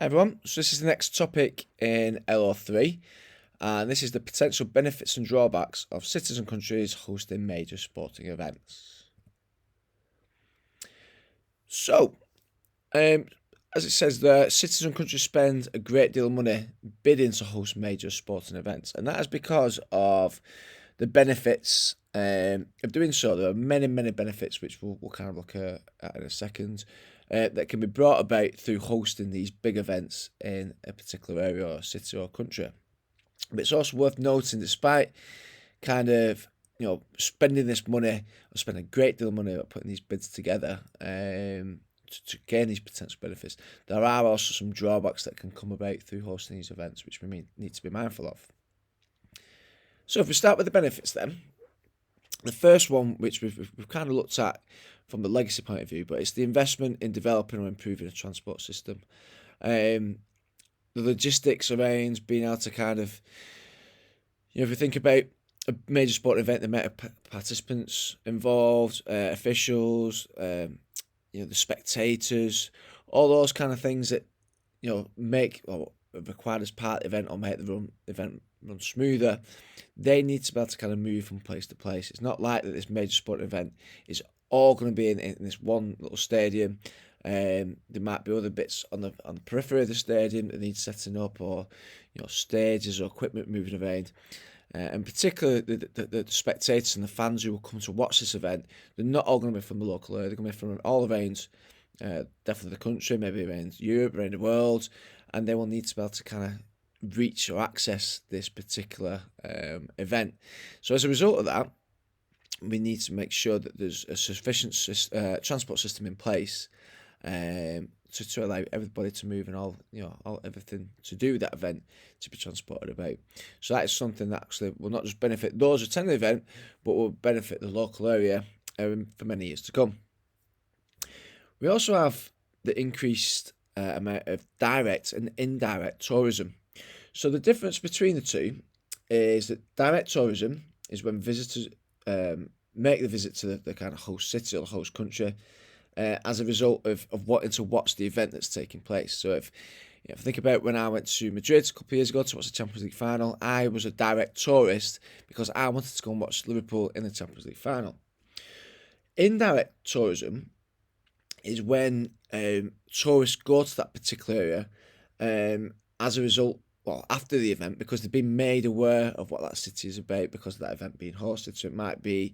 Hi everyone, so this is the next topic in LO3, and this is the potential benefits and drawbacks of cities and countries hosting major sporting events. So, as it says there, cities and countries spend a great deal of money bidding to host major sporting events, and that is because of the benefits of doing so. There are many benefits which we'll kind of look at in a second. That can be brought about through hosting these big events in a particular area or city or country. But it's also worth noting, despite kind of spending this money or spending a great deal of money putting these bids together to gain these potential benefits, there are also some drawbacks that can come about through hosting these events, which we need to be mindful of. So if we start with the benefits then, the first one, which we've kind of looked at from the legacy point of view, but it's the investment in developing or improving a transport system. The logistics around being able to kind of, if you think about a major sporting event, the amount of participants involved, officials, the spectators, all those kind of things that, make or required as part of the event or make the event run smoother, they need to be able to kind of move from place to place. It's not like that this major sporting event is all going to be in this one little stadium. There might be other bits on the periphery of the stadium that need setting up, or stages or equipment moving around. And particularly the spectators and the fans who will come to watch this event, they're not all going to be from the local area. They're going to be from all around, definitely the country, maybe around Europe, around the world, and they will need to be able to kind of reach or access this particular event. So as a result of that, we need to make sure that there's a sufficient transport system in place to allow everybody to move and all everything to do with that event to be transported about. So that is something that actually will not just benefit those attending the event, but will benefit the local area for many years to come. We also have the increased amount of direct and indirect tourism. So the difference between the two is that direct tourism is when visitors make the visit to the kind of host city or the host country as a result of wanting to watch the event that's taking place. So if you think about when I went to Madrid a couple of years ago to watch the Champions League final, I was a direct tourist because I wanted to go and watch Liverpool in the Champions League final. Indirect tourism is when tourists go to that particular area as a result, well, after the event, because they've been made aware of what that city is about because of that event being hosted. So it might be,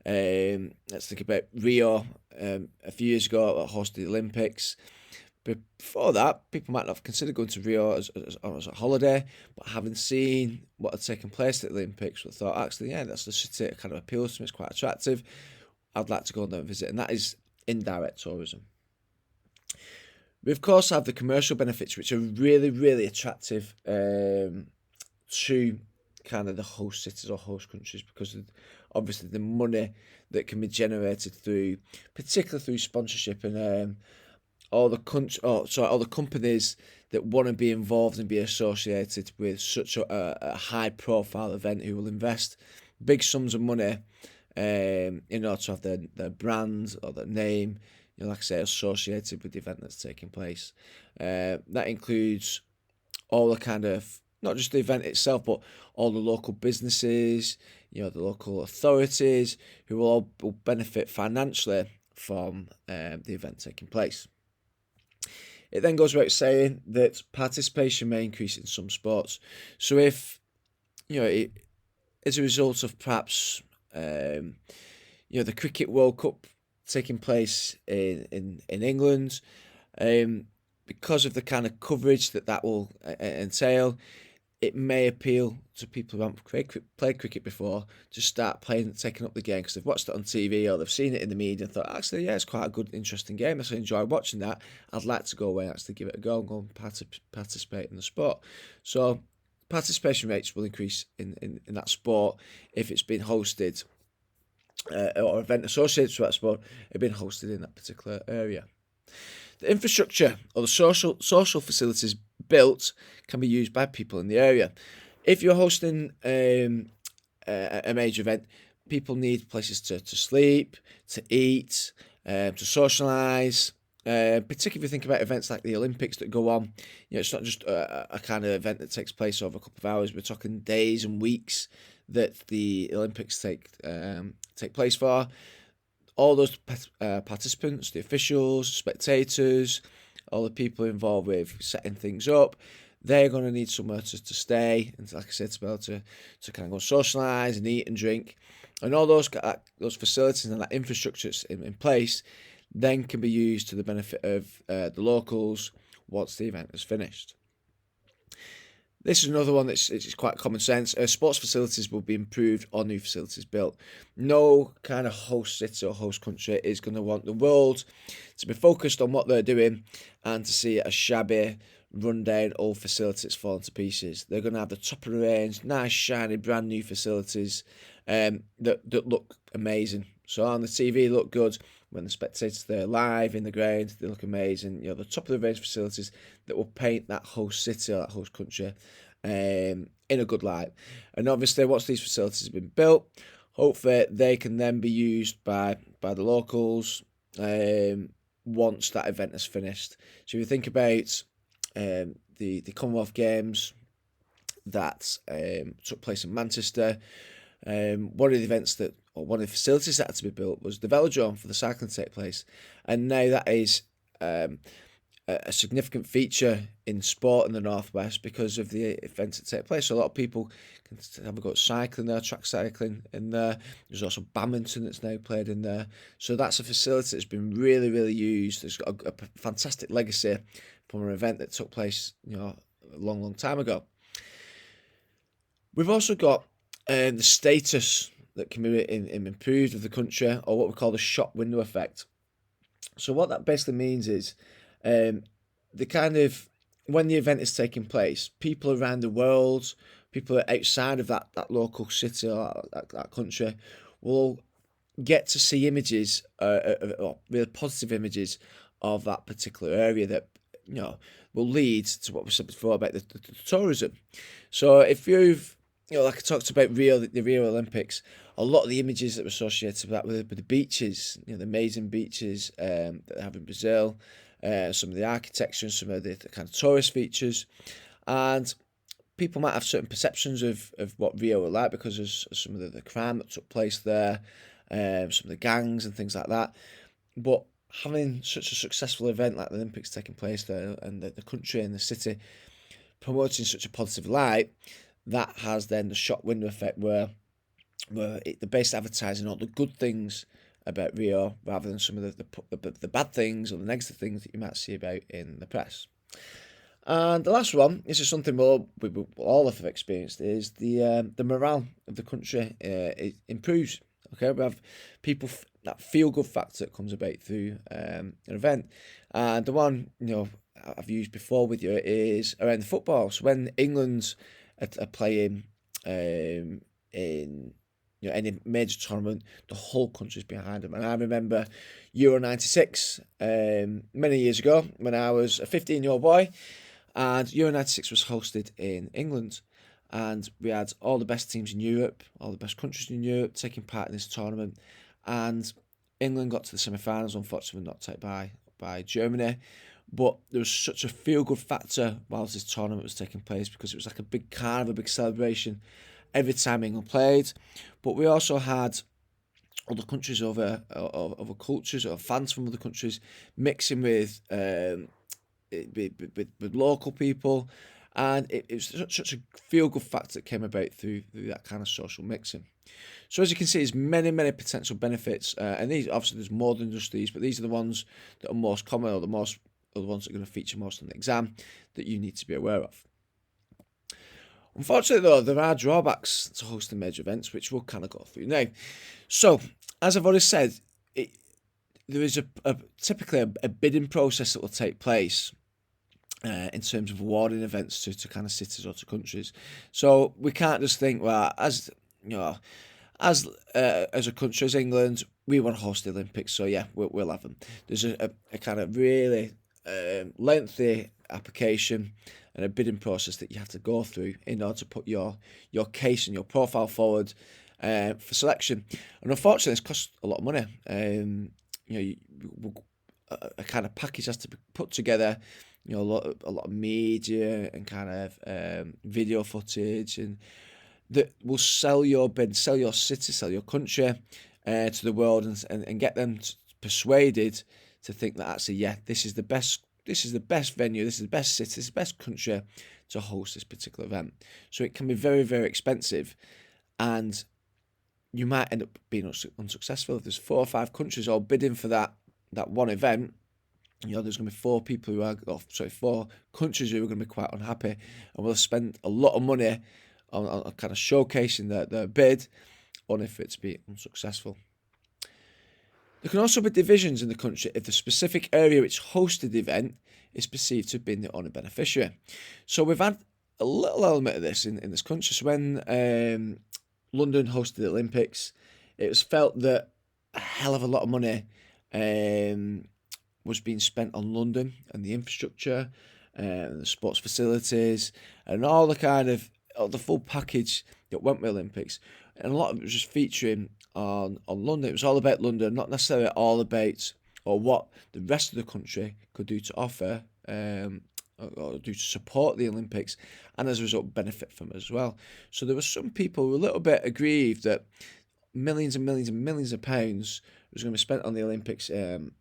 let's think about Rio a few years ago that hosted the Olympics. But before that, people might not have considered going to Rio as a holiday, but having seen what had taken place at the Olympics, they thought, actually, yeah, that's the city that kind of appeals to me, it's quite attractive, I'd like to go there and visit. And that is indirect tourism. We of course have the commercial benefits, which are really attractive to kind of the host cities or host countries, because of obviously the money that can be generated through, particularly through sponsorship and all the companies that want to be involved and be associated with such a high profile event, who will invest big sums of money in order to have their brand or their name, like I say, associated with the event that's taking place. That includes all the kind of, not just the event itself, but all the local businesses, the local authorities, who will benefit financially from the event taking place. It then goes without saying that participation may increase in some sports. So if, as a result of perhaps, the Cricket World Cup taking place in England, because of the kind of coverage that will entail, it may appeal to people who haven't played cricket before to start taking up the game because they've watched it on TV or they've seen it in the media and thought, actually, yeah, it's quite a good, interesting game. I actually enjoy watching that. I'd like to go away and actually give it a go and go and participate in the sport. So participation rates will increase in that sport if it's been hosted or event associated with that sport, have been hosted in that particular area. The infrastructure or the social facilities built can be used by people in the area. If you're hosting a major event, people need places to sleep, to eat, to socialise, particularly if you think about events like the Olympics that go on. It's not just a kind of event that takes place over a couple of hours. We're talking days and weeks that the Olympics take place for. All those participants, the officials, spectators, all the people involved with setting things up, they're going to need somewhere to stay, and like I said, to be able to kind of go socialise and eat and drink, and all those facilities and that infrastructure in place then can be used to the benefit of the locals once the event is finished. This is another one that's it's quite common sense. Sports facilities will be improved or new facilities built. No kind of host city or host country is going to want the world to be focused on what they're doing and to see a shabby, rundown old facilities falling to pieces. They're going to have the top of the range, nice, shiny, brand new facilities that look amazing. So on the TV, they look good. When the spectators there live in the ground, they look amazing. The top of the range facilities that will paint that host city or that host country in a good light. And obviously, once these facilities have been built, hopefully they can then be used by the locals once that event is finished. So if you think about the Commonwealth Games that took place in Manchester, one of the events one of the facilities that had to be built was the velodrome for the cycling to take place, and now that is a significant feature in sport in the Northwest because of the events that take place. So a lot of people can have a go at cycling there, track cycling in there. There's also badminton that's now played in there. So that's a facility that's been really, really used. It's got a fantastic legacy from an event that took place, a long, long time ago. We've also got the status that can be improved of the country, or what we call the shop window effect. So what that basically means is the kind of, when the event is taking place, people around the world, people outside of that local city or that country will get to see images, or really positive images of that particular area that will lead to what we said before about the tourism. So if you've like I talked about the Rio Olympics, a lot of the images that were associated with that were the beaches, the amazing beaches that they have in Brazil, some of the architecture and some of the kind of tourist features. And people might have certain perceptions of what Rio were like because of some of the crime that took place there, some of the gangs and things like that. But having such a successful event like the Olympics taking place there, and the country and the city promoting such a positive light, that has then the shop window effect where the base advertising all the good things about Rio rather than some of the bad things or the negative things that you might see about in the press. And the last one, this is something we all have experienced, is the morale of the country it improves. Okay, we have people, that feel good factor that comes about through an event. And the one I've used before with you is around the football. So when England are playing in any major tournament, the whole country's behind them. And I remember Euro 96 many years ago when I was a 15-year-old boy, and Euro 96 was hosted in England, and we had all the best teams in Europe, all the best countries in Europe taking part in this tournament, and England got to the semi-finals, unfortunately knocked out by Germany. But there was such a feel-good factor whilst this tournament was taking place because it was like a big carnival, a big celebration every time England played. But we also had other countries, other cultures, or fans from other countries mixing with local people, and it was such a feel-good factor that came about through that kind of social mixing. So as you can see, there's many, many potential benefits, and these obviously there's more than just these, but these are the ones that are most common, or the ones that are going to feature most in the exam that you need to be aware of. Unfortunately, though, there are drawbacks to hosting major events, which we'll kind of go through now. So, as I've already said, there is typically a bidding process that will take place in terms of awarding events to kind of cities or to countries. So we can't just think, well, as a country, as England, we want to host the Olympics, so yeah, we'll have them. There's a kind of really lengthy application and a bidding process that you have to go through in order to put your case and your profile forward for selection. And unfortunately, it's cost a lot of money. a kind of package has to be put together. A lot of media and kind of video footage, and that will sell your bid, sell your city, sell your country to the world, and get them persuaded to think that actually, yeah, this is the best venue, this is the best city, this is the best country to host this particular event. So it can be very, very expensive, and you might end up being unsuccessful. If there's 4 or 5 countries all bidding for that one event, there's going to be 4 countries who are going to be quite unhappy, and will spend a lot of money on kind of showcasing their bid, only for it to be unsuccessful. There can also be divisions in the country if the specific area which hosted the event is perceived to have been the only beneficiary. So we've had a little element of this in this country. So when London hosted the Olympics, it was felt that a hell of a lot of money was being spent on London and the infrastructure, and the sports facilities, and all the full package that went with the Olympics. And a lot of it was just featuring on London. It was all about London, not necessarily all about or what the rest of the country could do to offer or do to support the Olympics, and as a result benefit from it as well. So there were some people who were a little bit aggrieved that millions and millions and millions of pounds was going to be spent on the Olympics in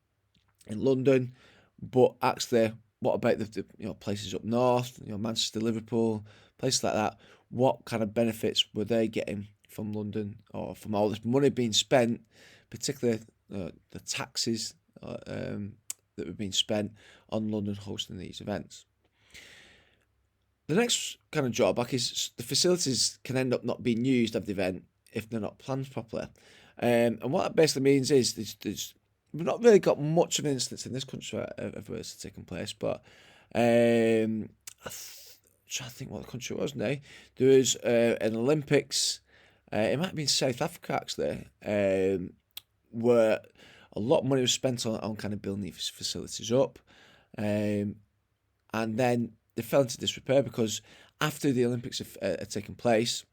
London, but actually, what about the places up north, Manchester, Liverpool, places like that? What kind of benefits were they getting from London, or from all this money being spent, particularly the taxes that were being spent on London hosting these events? The next kind of drawback is the facilities can end up not being used at the event if they're not planned properly. And what that basically means is we've not really got much of an instance in this country of where it's taken place, but I'm trying to think what the country was now. There was an Olympics, it might have been South Africa actually, where a lot of money was spent on kind of building these facilities up, and then they fell into disrepair because after the Olympics had taken place,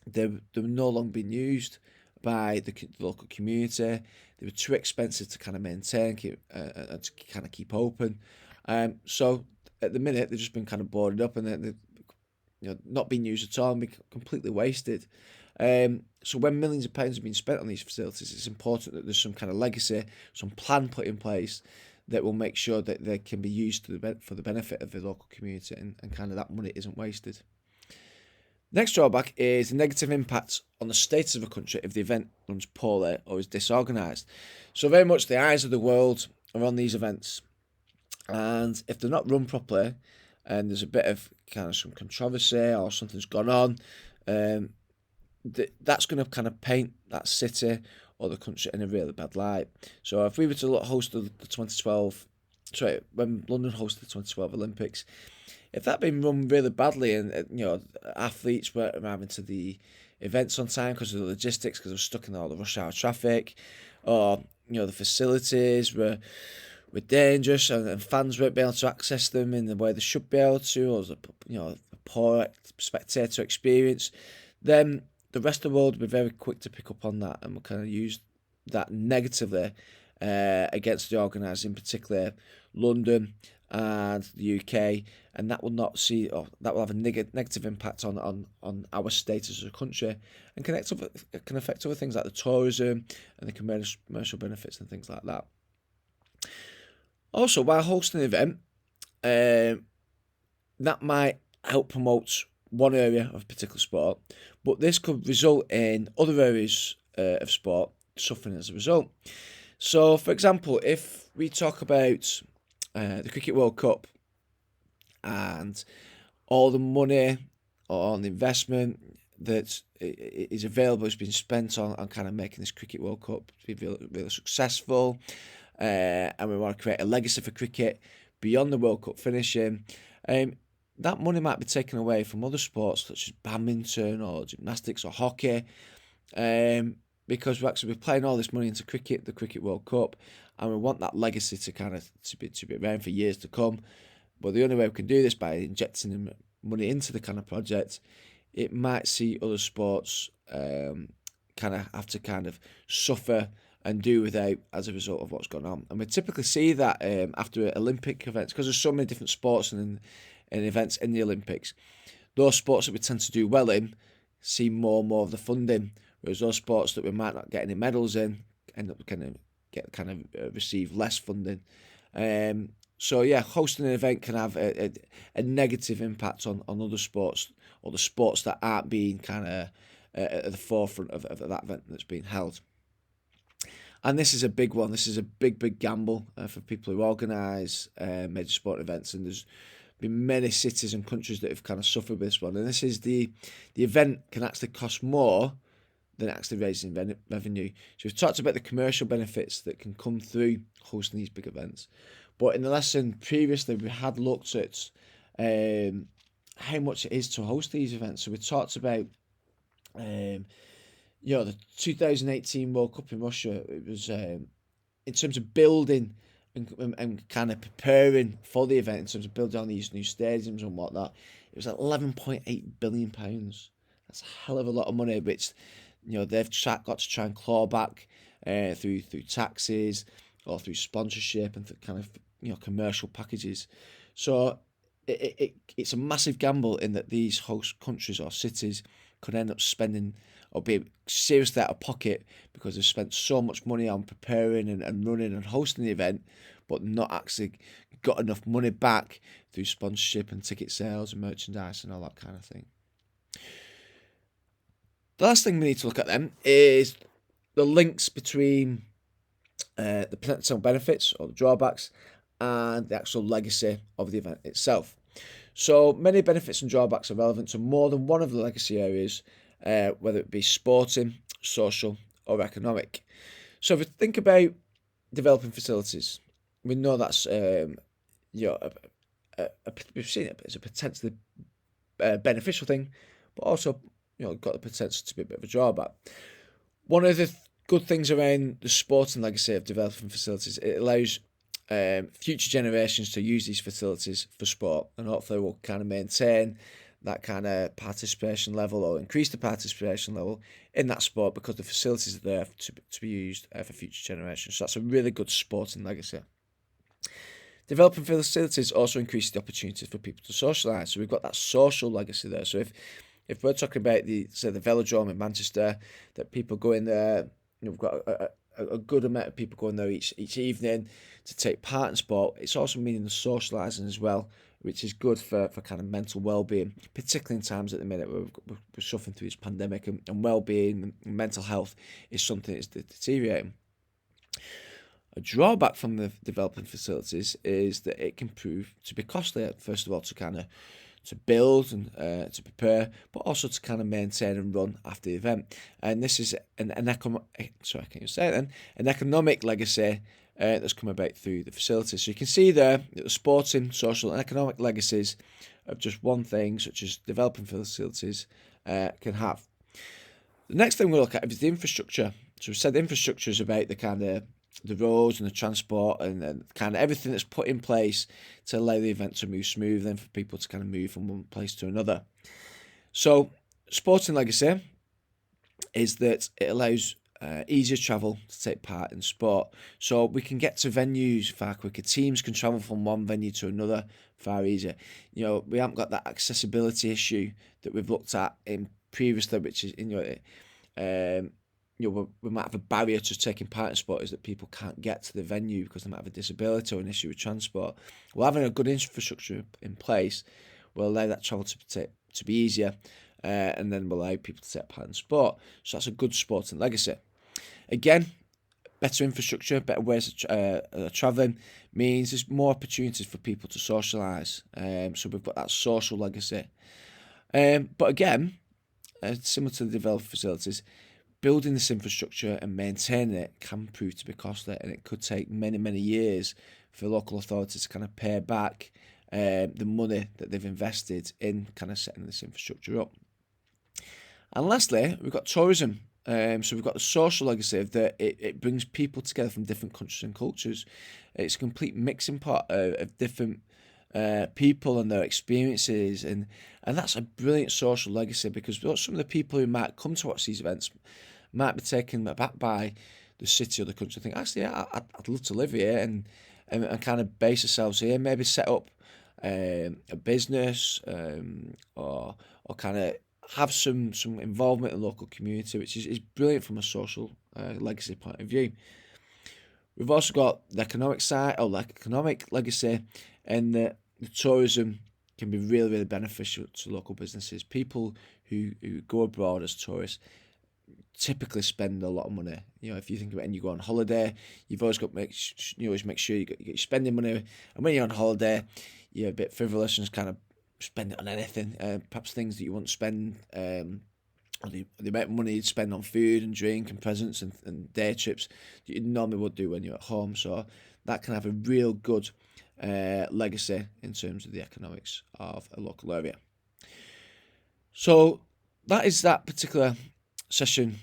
they were no longer being used by the local community. They were too expensive to kind of maintain, and to kind of keep open. So at the minute they've just been kind of boarded up, and they're not being used at all, and be completely wasted. So when millions of pounds have been spent on these facilities, it's important that there's some kind of legacy, some plan put in place that will make sure that they can be used for the benefit of the local community, and kind of that money isn't wasted. Next drawback is the negative impact on the status of a country if the event runs poorly or is disorganised. So very much the eyes of the world are on these events, and if they're not run properly, and there's a bit of kind of some controversy or something's gone on, that's going to kind of paint that city or the country in a really bad light. So if we were to host when London hosted the 2012 Olympics, if that had been run really badly, and athletes weren't arriving to the events on time because of the logistics, because they were stuck in all the rush hour traffic, or the facilities were dangerous, and fans weren't able to access them in the way they should be able to, or a poor spectator experience, then the rest of the world will be very quick to pick up on that, and will kind of use that negatively against the organisers, in particular London and the UK, and that will that will have a negative impact on our status as a country, and can affect other things like the tourism and the commercial benefits and things like that. Also, while hosting an event, that might help promote one area of a particular sport, but this could result in other areas of sport suffering as a result. So, for example, if we talk about the Cricket World Cup, and all the money or all the investment that is available has been spent on kind of making this Cricket World Cup be really, really successful, and we want to create a legacy for cricket beyond the World Cup finishing, that money might be taken away from other sports such as badminton or gymnastics or hockey, because we're actually playing all this money into cricket, the Cricket World Cup, and we want that legacy to be around for years to come. But the only way we can do this by injecting money into the kind of project. It might see other sports kind of have to kind of suffer and do without as a result of what's going on. And we typically see that after Olympic events, because there's so many different sports and events in the Olympics. Those sports that we tend to do well in see more and more of the funding, whereas those sports that we might not get any medals in end up receive less funding. So yeah, hosting an event can have a negative impact on other sports, or the sports that aren't being kind of at the forefront of that event that's being held. And this is a big one. This is a big gamble for people who organise major sport events, and there's been many cities and countries that have kind of suffered with this one. And this is the event can actually cost more than actually raising revenue. So we've talked about the commercial benefits that can come through hosting these big events. But in the lesson previously, we had looked at how much it is to host these events. So we talked about the 2018 World Cup in Russia. It was in terms of building and kind of preparing for the event, in terms of building on these new stadiums and whatnot. It was £11.8 billion. That's a hell of a lot of money, which they've got to try and claw back through taxes or through sponsorship and kind of commercial packages. So it's a massive gamble in that these host countries or cities could end up spending or be seriously out of pocket because they've spent so much money on preparing and running and hosting the event, but not actually got enough money back through sponsorship and ticket sales and merchandise and all that kind of thing. The last thing we need to look at then is the links between the potential benefits or the drawbacks and the actual legacy of the event itself. So many benefits and drawbacks are relevant to more than one of the legacy areas, whether it be sporting, social or economic. So if we think about developing facilities, we know that's we've seen it as a potentially beneficial thing, but also got the potential to be a bit of a drawback. One of the good things around the sporting legacy of developing facilities, it allows future generations to use these facilities for sport, and hopefully we'll kind of maintain that kind of participation level or increase the participation level in that sport because the facilities are there to be used for future generations. So that's a really good sporting legacy. Developing facilities also increases the opportunities for people to socialise. So we've got that social legacy there. So if we're talking about the Velodrome in Manchester, that people go in there, we've got a good amount of people going there each evening to take part in sport. It's also meaning the socialising as well, which is good for kind of mental well-being, particularly in times at the minute where we're suffering through this pandemic, and well-being and mental health is something that's deteriorating. A drawback from the developing facilities is that it can prove to be costly, first of all, to build and to prepare, but also to kind of maintain and run after the event. And this is an economic legacy that's come about through the facilities. So you can see there that the sporting, social and economic legacies of just one thing, such as developing facilities, can have. The next thing we'll look at is the infrastructure. So we said the infrastructure is about the kind of the roads and the transport and kind of everything that's put in place to allow the event to move smoothly and for people to kind of move from one place to another. So sporting legacy is that it allows easier travel to take part in sport. So we can get to venues far quicker. Teams can travel from one venue to another far easier. We haven't got that accessibility issue that we've looked at in previously, which is we might have a barrier to taking part in sport is that people can't get to the venue because they might have a disability or an issue with transport. Well, having a good infrastructure in place will allow that travel to be easier, and then will allow people to take part in sport. So that's a good sporting legacy. Again, better infrastructure, better ways of travelling means there's more opportunities for people to socialise. So we've got that social legacy. But again, similar to the developed facilities, building this infrastructure and maintaining it can prove to be costly, and it could take many, many years for local authorities to kind of pay back the money that they've invested in kind of setting this infrastructure up. And lastly, we've got tourism. So we've got the social legacy of that it brings people together from different countries and cultures. It's a complete mixing pot of different people and their experiences, and that's a brilliant social legacy because some of the people who might come to watch these events might be taken aback by the city or the country, think, actually, yeah, I'd love to live here and kind of base ourselves here, maybe set up a business, or kind of have some involvement in the local community, which is brilliant from a social legacy point of view. We've also got the economic side, or like economic legacy, and the tourism can be really, really beneficial to local businesses. People who go abroad as tourists typically spend a lot of money. You know, if you think about it and you go on holiday, you've always got to make sure you get your spending money. And when you're on holiday, you're a bit frivolous and just kind of spend it on anything. Perhaps things that you won't spend, or the amount of money you'd spend on food and drink and presents and day trips that you normally would do when you're at home. So that can have a real good legacy in terms of the economics of a local area. So that is that particular session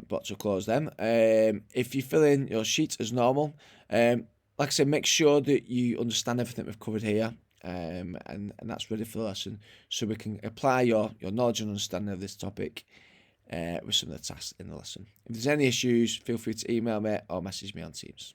brought to a close then. If you fill in your sheet as normal, like I said, make sure that you understand everything we've covered here, and that's ready for the lesson, so we can apply your knowledge and understanding of this topic with some of the tasks in the lesson. If there's any issues, feel free to email me or message me on Teams.